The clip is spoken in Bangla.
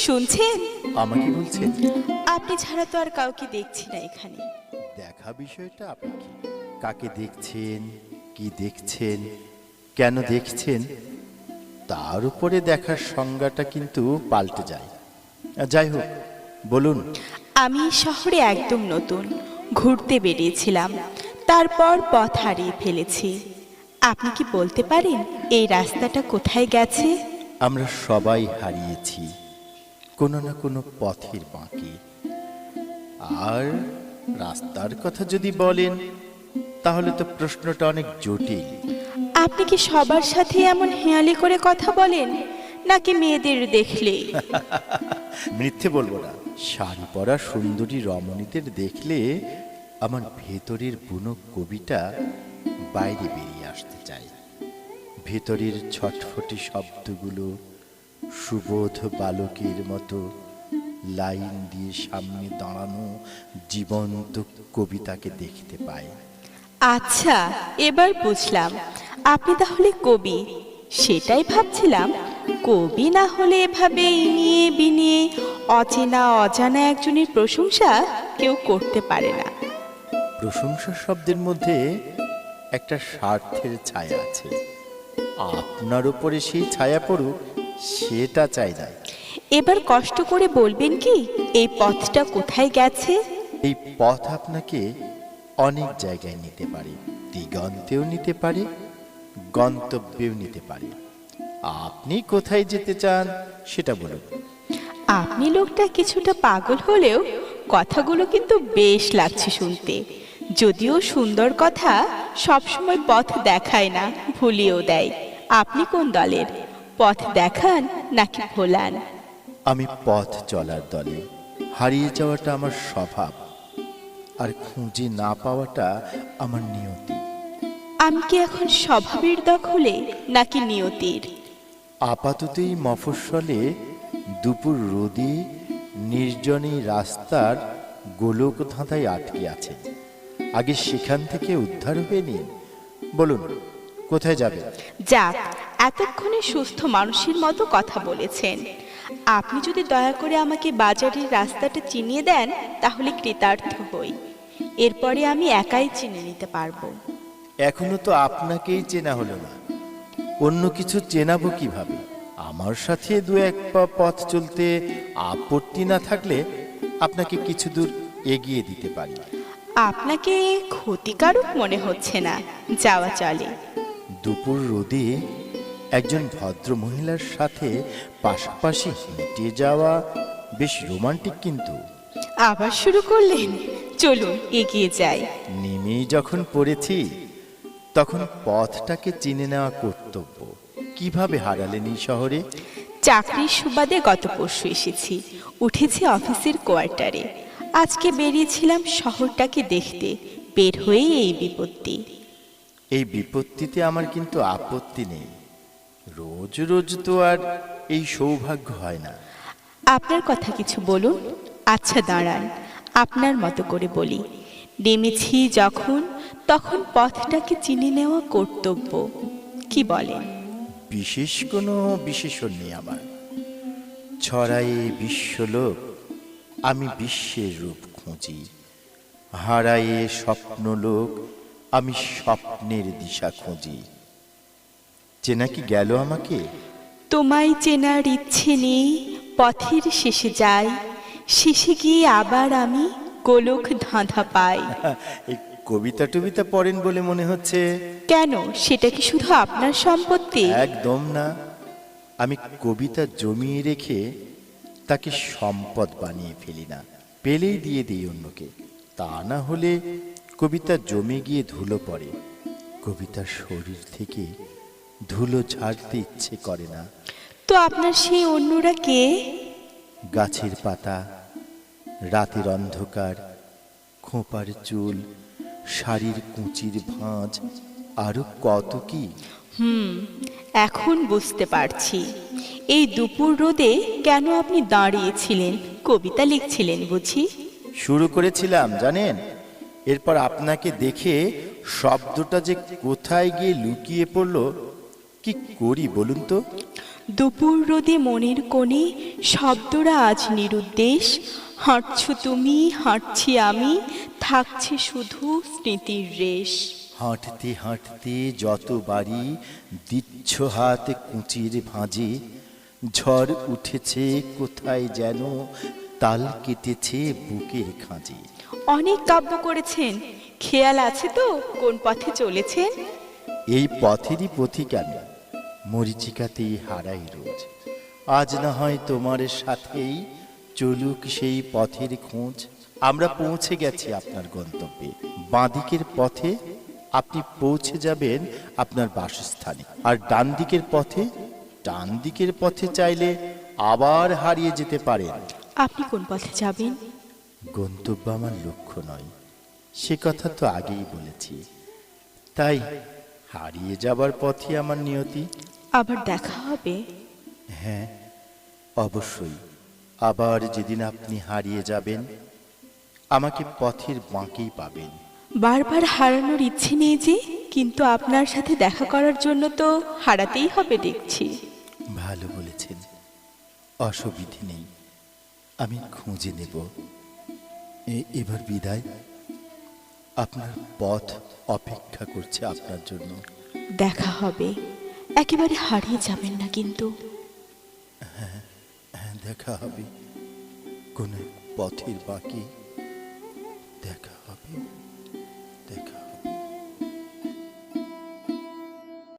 শুনছেন? আমাকে বলছেন? আপনি ছাড়া তো আর কাউকে দেখছি না এখানে। দেখা বিষয়টা আপনি কি? কাকে দেখছেন, কি দেখছেন, কেন দেখছেন, তার উপরে দেখার সংজ্ঞাটা কিন্তু পাল্টে যায়। যাই হোক, বলুন। আমি শহরে একদম নতুন, ঘুরতে বেরিয়েছিলাম, তারপর পথ হারিয়ে ফেলেছি। আপনি কি বলতে পারেন এই রাস্তাটা কোথায় গেছে? আমরা সবাই হারিয়েছি কোনো না কোনো পথের বাঁকে। আর রাস্তার কথা যদি বলেন, তাহলে তো প্রশ্নটা অনেক জটিল। আপনি কি সবার সাথে এমন হেঁয়ালি করে কথা বলেন, নাকি মেয়েদের দেখলে? মিথ্যে বলবো না। শাড়ি পরা সুন্দরী রমণীদের দেখলে আমার ভেতরের বুনো কবিটা বাইরে বেরিয়ে আসতে চায়। ভেতরের ছটফটি শব্দগুলো সুবোধ বালকের মতো লাইন দিয়ে সামনে দাঁড়ানো জীবন্ত কবিতাকে দেখতে পায়। আচ্ছা, এবার বুঝলাম আপনি তাহলে কবি। সেটাই ভাবছিলাম, কবি না হলে এভাবে ইনিয়ে বিনিয়ে অচেনা অজানা একজনের প্রশংসা কেউ করতে পারে না। প্রশংসা শব্দের মধ্যে একটা স্বার্থের ছায়া আছে। আপনার উপরে সেই ছায়া পড়ুক, সেটা চাই না। এবার কষ্ট করে বলবেন কি এই পথটা কোথায় গেছে? এই পথ আপনাকে অনেক জায়গায় নিতে পারে, দিগন্তেও নিতে পারে, গন্তব্যেও নিতে পারে। আপনি কোথায় যেতে চান সেটা বলুন। আপনি লোকটা কিছুটা পাগল হলেও কথাগুলো কিন্তু বেশ লাগছে শুনতে। যদিও সুন্দর কথা সবসময় পথ দেখায় না, ভুলিয়েও দেয়। আপনি কোন দলের? পথ দেখান নাকি ভোলান? আমি পথ চলার দলে। হারিয়ে যাওয়াটা আমার স্বভাব, আর খুঁজে না পাওয়াটা আমার নিয়তি। আমি কি এখন স্বভাবের দখলে নাকি নিয়তির? আপাতত এই মফস্বলে দুপুর রোদে নির্জনে রাস্তার গোলক ধাঁধায় আটকে আছে। আগে সেখান থেকে উদ্ধার হয়ে নিন। বলুন, কোথায় যাবে? যাক, এতক্ষণে সুস্থ মানুষের মতো কথা বলেছেন। আপনি যদি দয়া করে আমাকে বাজারের রাস্তাটা চিনিয়ে দেন, তাহলে কৃতার্থ হই। এরপরে আমি একাই চিনে নিতে পারবো। এখনো তো আপনাকেই চেনা হলো না, অন্য কিছু চেনাবো কিভাবে? আমার সাথে দু এক পা পথ চলতে আপত্তি না থাকলে আপনাকে কিছু দূর এগিয়ে দিতে পারি। আপনাকে ক্ষতিকারক মনে হচ্ছে না, যাওয়া চলে। দুপুর রোদে একজন ভদ্র মহিলার সাথে পাশাপাশি হেঁটে যাওয়া বেশ রোমান্টিক। কিন্তু আবার শুরু করলেন? চলুন এগিয়ে যাই। নেমেই যখন পড়েছি, তখন পথটাকে চিনে নেওয়া কর্তব্য। কিভাবে হারালেন এই শহরে? চাকরির সুবাদে গত পরশু এসেছি, উঠেছি অফিসের কোয়ার্টারে। আজকে বেরিয়েছিলাম শহরটাকে দেখতে, বের হয়েই এই বিপত্তি। এই বিপত্তিতে আমার কিন্তু আপত্তি নেই। রোজ রোজ তো আর এই সৌভাগ্য হয় না। আপনার কথা কিছু বলুন। আচ্ছা দাঁড়ান, আপনার মতো করে বলি। নেমেছি যখন, তখন পথটাকে চিনে নেওয়া কর্তব্য। কি বলেন? বিশেষ কোনো বিশেষণ নেই আমার। ছড়ায়ে বিশ্বলোক, আমি বিশ্বের রূপ খুঁজি। হারায়ে স্বপ্নলোক, আমি স্বপ্নের দিশা খুঁজি। চেনা কি গেল আমাকে? তোমায় চেনার ইচ্ছে নেই, পথের শেষে যাই, শেষে গিয়ে আবার আমি গোলক ধাঁধা পাই। এই কবিতা টবিতা পড়েন বলে মনে হচ্ছে। কেন, সেটা কি শুধু আপনার সম্পত্তি? একদম না। আমি কবিতা জমিয়ে রেখে তাকে সম্পদ বানিয়ে ফেলি না, পেলেই দিয়ে দিই অন্যকে। তা না হলে কবিতা জমে গিয়ে ধুলো পড়ে। কবিতার শরীর থেকে ধুলো ঝাড়তে ইচ্ছে করে না। তো আপনার সেই অন্যরা কে? গাছের পাতা, রাতের অন্ধকার, খোঁপার চুল, শাড়ির কুঁচির ভাঁজ, আরো কত কি। এখন বুঝতে পারছি। এই দুপুর রোদে কেন আপনি দাঁড়িয়েছিলেন, কবিতা লিখছিলেন বুঝি? শুরু করেছিলাম জানেন, এরপর আপনাকে দেখে শব্দটা যে কোথায় গিয়ে লুকিয়ে পড়লো, কি করি বলুন তো? দুপুর রোদে মনের কোণে শব্দরা আজ নিরুদ্দেশ। হাঁটছো তুমি, হাঁটছি আমি, থাকছে শুধু স্মৃতির রেশ। হাঁটতে হাঁটতে যত বাড়ি দিচ্ছ হাত কুঁচির ভাঁজে, ঝড় উঠেছে কোথায় যেন, তাল কেটেছে বুকের খাঁজে। অনেক কাব্য করেছেন, খেয়াল আছে তো কোন পথে চলেছেন? এই পথেরই পথিক আমি, মরীচিকাতেই হারাই রোজ। আজ না হয় তোমার সাথেই চলুক সেই পথের খোঁজ। আমরা পৌঁছে গেছি আপনার গন্তব্যে। বাঁদিকের পথে আপনি পৌঁছে যাবেন আপনার বাসস্থানে, আর ডান দিকের পথে চাইলে আবার হারিয়ে যেতে পারেন। আপনি কোন পথে যাবেন? গন্তব্য আমার লক্ষ্য নয়, সে কথা তো আগেই বলেছি। তাই হারিয়ে যাবার পথই আমার নিয়তি। আবার দেখা হবে? হ্যাঁ, অবশ্যই। আবার যেদিন আপনি হারিয়ে যাবেন, আমাকে পথের বাঁকেই পাবেন। বারবার হারানোর ইচ্ছে নেই যে, কিন্তু আপনার সাথে দেখা করার জন্য তো হারাতেই হবে দেখছি। ভালো বলেছেন, অসুবিধে নেই, আমি খুঁজে নেব। এবার বিদায়। আপনার পথ অপেক্ষা করছে আপনার জন্য। দেখা হবে, একেবারে হারিয়ে যাবেন না কিন্তু। হ্যাঁ, দেখা হবে কোন এক পথের বাঁকে। দেখা হবে, দেখা